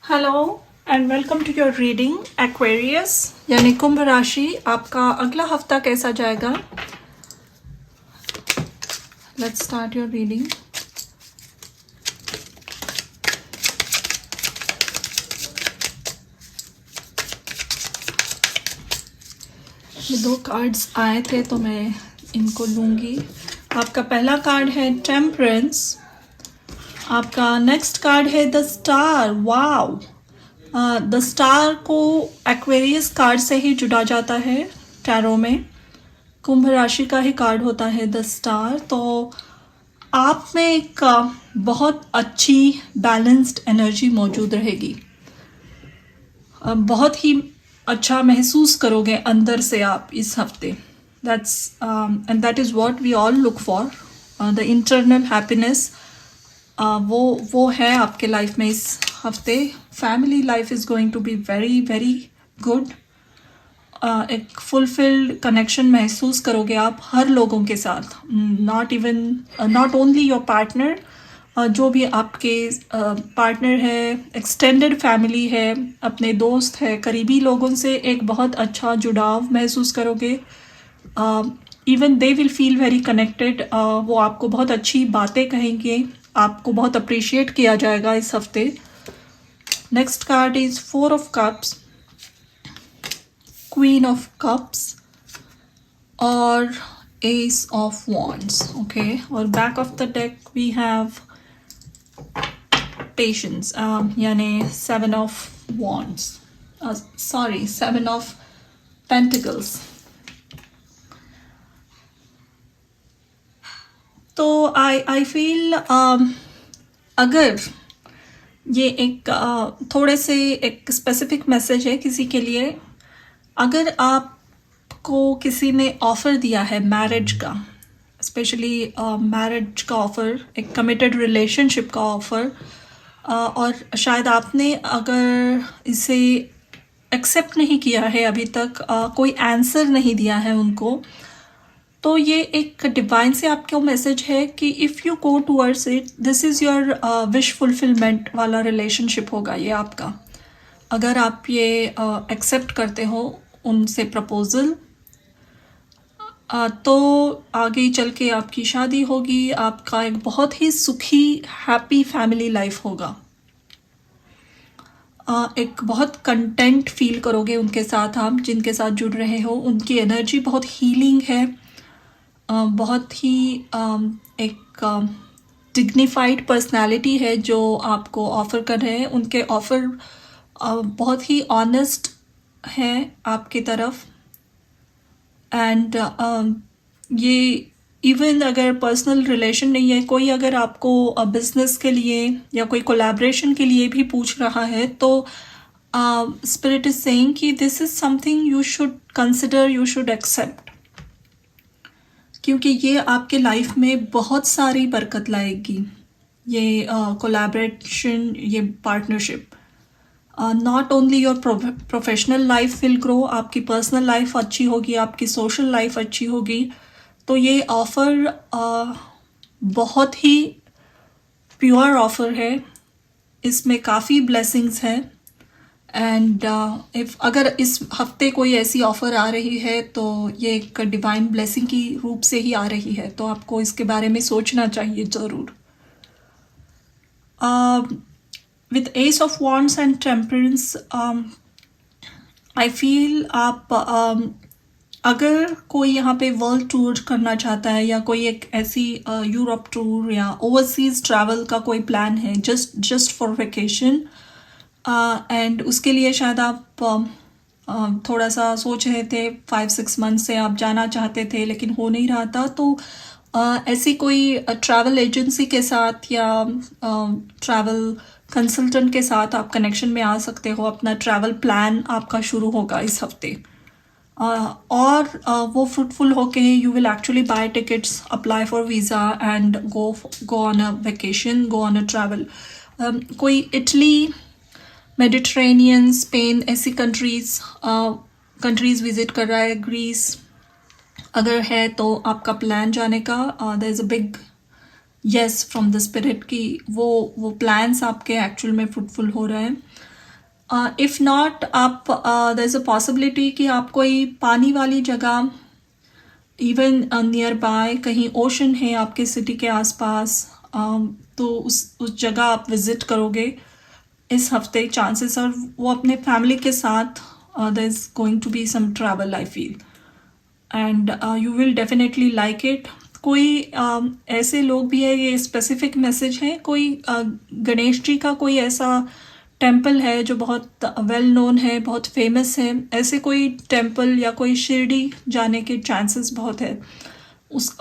Hello and welcome to your reading Aquarius यानी कुंभ राशि। आपका अगला हफ्ता कैसा जाएगा? Let's start your reading. ये दो कार्ड्स आए थे तो मैं इनको लूँगी। आपका पहला कार्ड है टेम्परेंस, आपका नेक्स्ट कार्ड है the star. Wow! The star को एक्वेरियस कार्ड से ही जुड़ा जाता है टैरो में। कुंभ राशि का ही कार्ड होता है द स्टार। तो आप में एक बहुत अच्छी बैलेंस्ड एनर्जी मौजूद रहेगी। बहुत ही अच्छा महसूस करोगे अंदर से आप इस हफ्ते। That's and that is what we all look for, the internal happiness. वो है आपके लाइफ में इस हफ्ते। Family life is going to be very very good. एक फुलफिल्ड कनेक्शन महसूस करोगे आप हर लोगों के साथ, नॉट ओनली योर पार्टनर, जो भी आपके पार्टनर है, एक्सटेंडेड फैमिली है, अपने दोस्त है, करीबी लोगों से एक बहुत अच्छा जुड़ाव महसूस करोगे। Even they will feel very connected. वो आपको बहुत अच्छी बातें कहेंगे, आपको बहुत अप्रिशिएट किया जाएगा इस हफ्ते। Next card is 4 of cups, queen of cups और एस ऑफ वॉन्ड्स। ओके, और back of the deck we have patience, यानी 7 of wands, sorry 7 of pentacles. तो आई फील अगर ये एक थोड़े से एक स्पेसिफिक मैसेज है किसी के लिए। अगर आपको किसी ने ऑफ़र दिया है मैरिज का, स्पेशली मैरिज का ऑफ़र, एक कमिटेड रिलेशनशिप का ऑफ़र, और शायद आपने अगर इसे एक्सेप्ट नहीं किया है अभी तक, कोई आंसर नहीं दिया है उनको, तो ये एक डिवाइन से आपको मैसेज है कि if you go towards it, this is your wish fulfilment वाला रिलेशनशिप होगा ये आपका। अगर आप ये एक्सेप्ट करते हो उनसे प्रपोज़ल, तो आगे चल के आपकी शादी होगी, आपका एक बहुत ही सुखी हैप्पी फैमिली लाइफ होगा। एक बहुत कंटेंट फील करोगे उनके साथ, आप जिनके साथ जुड़ रहे हो। उनकी एनर्जी बहुत हीलिंग है, बहुत ही एक डिग्निफाइड पर्सनालिटी है जो आपको ऑफ़र कर रहे हैं। उनके ऑफ़र बहुत ही ऑनेस्ट है आपकी तरफ। एंड ये इवन अगर पर्सनल रिलेशन नहीं है, कोई अगर आपको बिजनेस के लिए या कोई कोलैबोरेशन के लिए भी पूछ रहा है, तो स्पिरिट इज सेइंग कि this is something you should consider, you should accept, क्योंकि ये आपके लाइफ में बहुत सारी बरकत लाएगी। ये कोलैबोरेशन, ये partnership, not only your professional life will grow, आपकी पर्सनल लाइफ अच्छी होगी, आपकी सोशल लाइफ अच्छी होगी। तो ये ऑफ़र बहुत ही प्योर ऑफ़र है, इसमें काफ़ी ब्लेसिंग्स हैं। एंड अगर इस हफ्ते कोई ऐसी ऑफ़र आ रही है तो ये एक डिवाइन ब्लेसिंग की रूप से ही आ रही है, तो आपको इसके बारे में सोचना चाहिए ज़रूर। With S of wands and temperance, I feel आप अगर कोई यहाँ पे वर्ल्ड टूर करना चाहता है, या कोई एक ऐसी यूरोप टूर या ओवरसीज़ ट्रैवल का कोई प्लान है जस्ट फॉर वेकेशन, एंड उसके लिए शायद आप थोड़ा सा सोच रहे थे, 5-6 मंथ से आप जाना चाहते थे लेकिन हो नहीं रहा था, तो ऐसी कोई ट्रैवल एजेंसी के साथ या ट्रैवल कंसल्टेंट के साथ आप कनेक्शन में आ सकते हो। अपना ट्रैवल प्लान आपका शुरू होगा इस हफ्ते, और वो फ्रूटफुल होके you will actually buy tickets, apply for visa and go on a vacation, go on a travel. कोई इटली, मेडिट्रेनियन, स्पेन, ऐसी कंट्रीज़ विज़िट कर रहा है, ग्रीस अगर है तो आपका प्लान जाने का, there is a big yes from the spirit कि वो प्लान्स आपके एक्चुअल में फ्रूटफुल हो रहे हैं। इफ़ नॉट आप देयर इज़ अ पॉसिबिलिटी कि आप कोई पानी वाली जगह, इवन नियर बाय कहीं ओशन है आपके सिटी के आसपास, तो उस जगह आप विज़िट करोगे इस हफ्ते, चांसेस और वो अपने फैमिली के साथ, there is going to be some travel I feel, and you will definitely like it. कोई ऐसे लोग भी है, ये स्पेसिफिक मैसेज है, कोई गणेश जी का कोई ऐसा टेम्पल है जो बहुत वेल नोन है, बहुत फेमस है, ऐसे कोई टेम्पल या कोई शिरडी जाने के चांसेस बहुत है।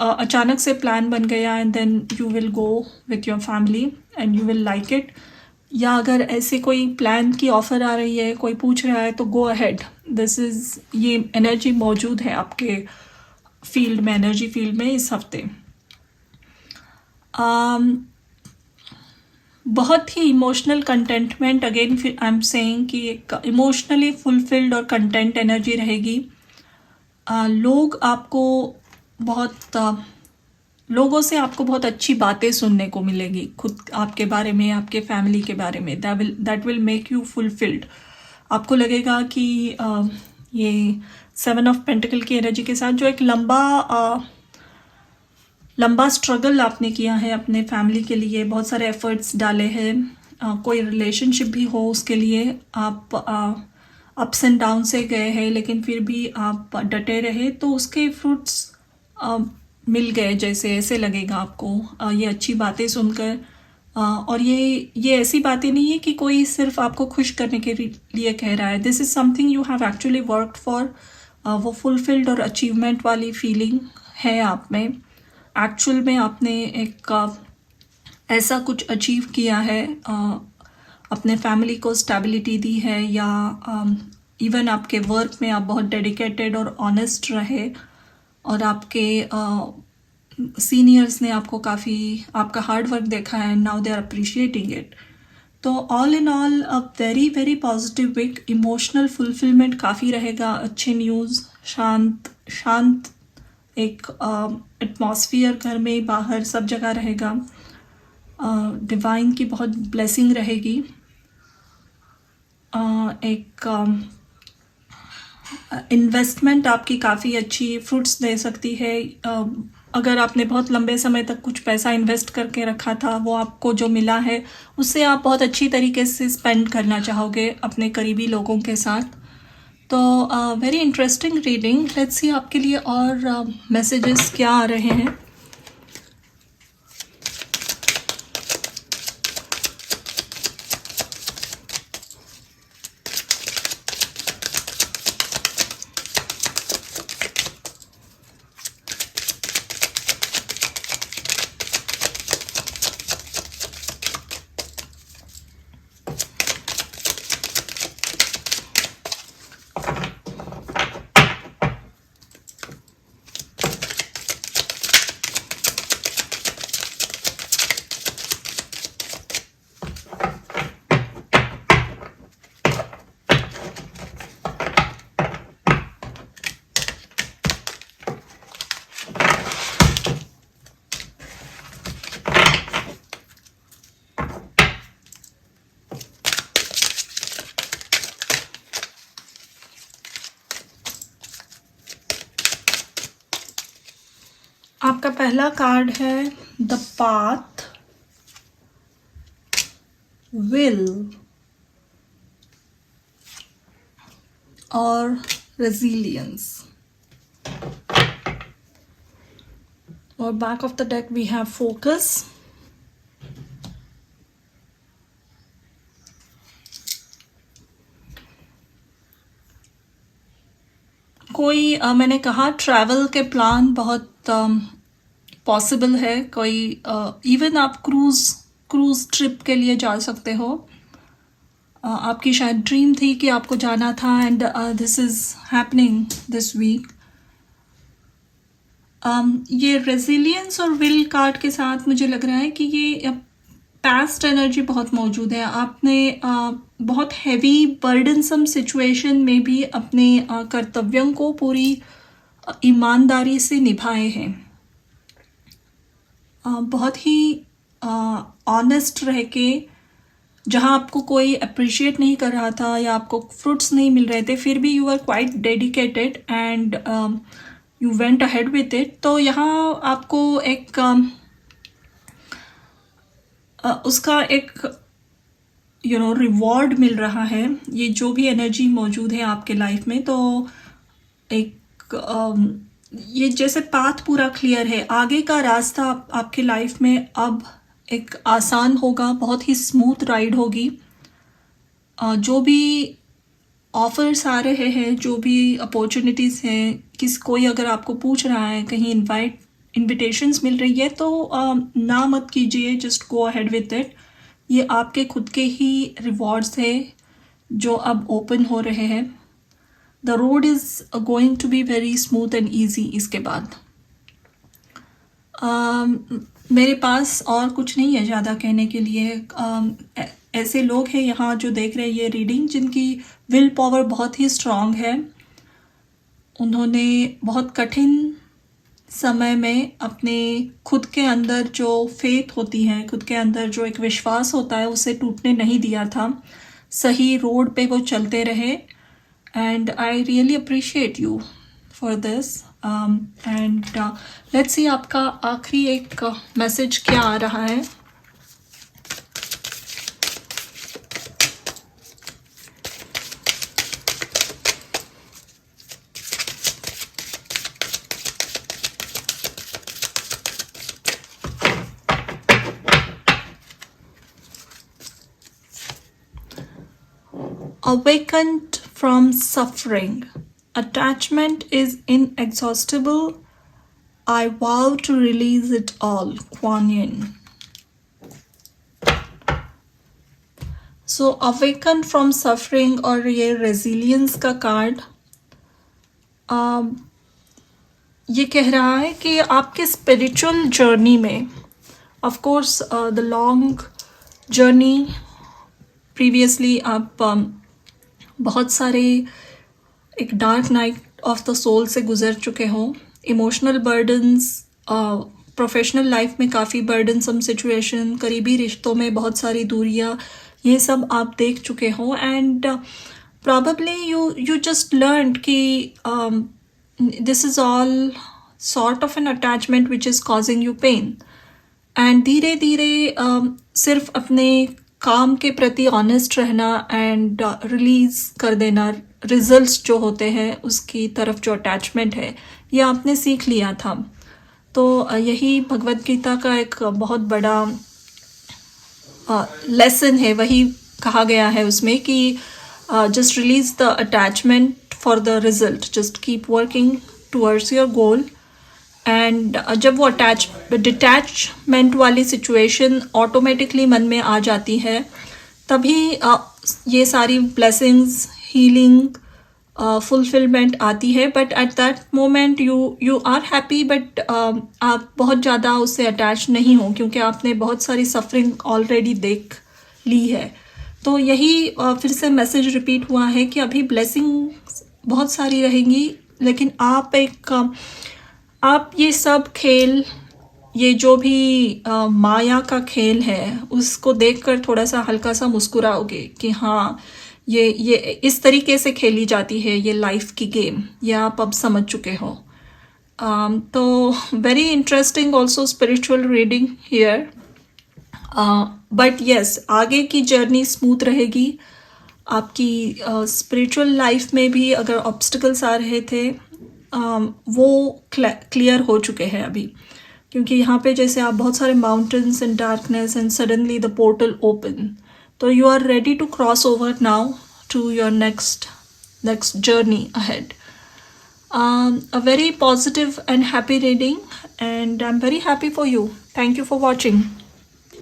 अचानक से प्लान बन गया and then you will go with your family and you will like it. या अगर ऐसे कोई प्लान की ऑफ़र आ रही है, कोई पूछ रहा है, तो गो अहेड। दिस इज़, ये एनर्जी मौजूद है आपके फील्ड में, एनर्जी फील्ड में इस हफ्ते। बहुत ही emotional contentment, again I am saying कि एक इमोशनली फुलफिल्ड और कंटेंट एनर्जी रहेगी। लोग आपको बहुत लोगों से आपको बहुत अच्छी बातें सुनने को मिलेगी, खुद आपके बारे में, आपके फैमिली के बारे में। That will make you fulfilled. आपको लगेगा कि ये 7 ऑफ पेंटिकल की एनर्जी के साथ जो एक लंबा स्ट्रगल आपने किया है अपने फैमिली के लिए, बहुत सारे एफर्ट्स डाले हैं, कोई रिलेशनशिप भी हो उसके लिए आप अप्स एंड डाउन से गए हैं, लेकिन फिर भी आप डटे रहे, तो उसके फ्रूट्स मिल गए जैसे, ऐसे लगेगा आपको ये अच्छी बातें सुनकर। और ये ऐसी बातें नहीं है कि कोई सिर्फ आपको खुश करने के लिए कह रहा है। This is something you have actually worked for. वो फुलफिल्ड और अचीवमेंट वाली फीलिंग है आप में। एक्चुअल में आपने एक ऐसा कुछ अचीव किया है, अपने फैमिली को स्टेबिलिटी दी है, या इवन आपके वर्क में आप बहुत डेडिकेटेड और ऑनेस्ट रहे, और आपके सीनियर्स ने आपको काफ़ी आपका हार्ड वर्क देखा है, now they are appreciating it. तो all in all a very very positive week. Emotional fulfilment काफ़ी रहेगा, अच्छे न्यूज़, शांत एक एटमॉस्फियर घर में बाहर सब जगह रहेगा। डिवाइन की बहुत ब्लेसिंग रहेगी। एक इन्वेस्टमेंट आपकी काफ़ी अच्छी फ्रूट्स दे सकती है। अगर आपने बहुत लंबे समय तक कुछ पैसा इन्वेस्ट करके रखा था, वो आपको जो मिला है उससे आप बहुत अच्छी तरीके से स्पेंड करना चाहोगे अपने करीबी लोगों के साथ। तो very interesting reading. Let's see आपके लिए और मैसेजेस क्या आ रहे हैं। आपका पहला कार्ड है द पाथ, विल और रेजिलियंस। और back of the deck we have focus, कोई मैंने कहा ट्रैवल के प्लान बहुत पॉसिबल है। कोई इवन आप क्रूज़ ट्रिप के लिए जा सकते हो। आपकी शायद ड्रीम थी कि आपको जाना था, and this is happening this week. ये रेजिलियंस और विल कार्ड के साथ मुझे लग रहा है कि ये पास्ट एनर्जी बहुत मौजूद है। आपने बहुत हैवी बर्डनसम सिचुएशन में भी अपने कर्तव्यों को पूरी ईमानदारी से निभाए हैं। बहुत ही ऑनेस्ट रह के जहाँ आपको कोई अप्रिशिएट नहीं कर रहा था या आपको फ्रूट्स नहीं मिल रहे थे, फिर भी you are quite dedicated and you went ahead with it. तो यहाँ आपको एक उसका एक रिवॉर्ड मिल रहा है। ये जो भी एनर्जी मौजूद है आपके लाइफ में, तो एक ये जैसे पाथ पूरा क्लियर है, आगे का रास्ता आपके लाइफ में अब एक आसान होगा, बहुत ही स्मूथ राइड होगी। जो भी ऑफर्स आ रहे हैं, जो भी अपॉर्चुनिटीज़ हैं, कोई अगर आपको पूछ रहा है, कहीं इनविटेशंस मिल रही है, तो ना मत कीजिए, just go ahead with it. ये आपके खुद के ही रिवॉर्ड्स है जो अब ओपन हो रहे हैं। The road is going to be very smooth and easy. इसके बाद मेरे पास और कुछ नहीं है ज़्यादा कहने के लिए। ऐसे लोग हैं यहाँ जो देख रहे हैं ये रीडिंग, जिनकी विल पावर बहुत ही स्ट्रांग है। उन्होंने बहुत कठिन समय में अपने खुद के अंदर जो फेथ होती है, खुद के अंदर जो एक विश्वास होता है, उसे टूटने नहीं दिया था। सही रोड पे वो चलते रहे and I really appreciate you for this. And let's see आपका आखिरी एक मैसेज क्या आ रहा है। Awakened from suffering. Attachment is inexhaustible. I vow to release it all. Kuan Yin. So awakened from suffering और ये resilience का कार्ड ये कह रहा है कि आपके स्पिरिचुअल जर्नी में, of course the long journey previously आप बहुत सारे एक dark night of the soul से गुजर चुके हो। इमोशनल बर्डन्स, प्रोफेशनल लाइफ में काफ़ी बर्डनसम सिचुएशन, करीबी रिश्तों में बहुत सारी दूरियां, ये सब आप देख चुके हो। And probably you just learned कि this is all sort of an attachment which is causing you pain. And धीरे धीरे सिर्फ अपने काम के प्रति ऑनेस्ट रहना एंड रिलीज़ कर देना रिजल्ट्स जो होते हैं उसकी तरफ जो अटैचमेंट है, ये आपने सीख लिया था। तो यही भगवद गीता का एक बहुत बड़ा लेसन है। वही कहा गया है उसमें कि just release the attachment for the result, just keep working towards your goal. And जब वो डिटैचमेंट वाली सिचुएशन ऑटोमेटिकली मन में आ जाती है, तभी ये सारी ब्लेसिंग्स, हीलिंग, फुलफिलमेंट आती है। But at that moment you are happy, but आप बहुत ज़्यादा उससे अटैच नहीं हो, क्योंकि आपने बहुत सारी सफरिंग ऑलरेडी देख ली है। तो यही फिर से मैसेज रिपीट हुआ है कि अभी ब्लेसिंग बहुत सारी रहेंगी, लेकिन आप ये सब खेल, ये जो भी माया का खेल है, उसको देखकर थोड़ा सा हल्का सा मुस्कुराओगे कि हाँ, ये इस तरीके से खेली जाती है ये लाइफ की गेम, ये आप अब समझ चुके हो। तो very interesting also spiritual reading here. But yes, आगे की जर्नी स्मूथ रहेगी। आपकी स्पिरिचुअल लाइफ में भी अगर ऑब्स्टिकल्स आ रहे थे, वो क्लियर हो चुके हैं अभी, क्योंकि यहाँ पे जैसे आप बहुत सारे mountains and darkness and suddenly the portal open, तो you are ready to cross over now to your next journey ahead. A very positive and happy reading, and I'm very happy for you. Thank you for watching.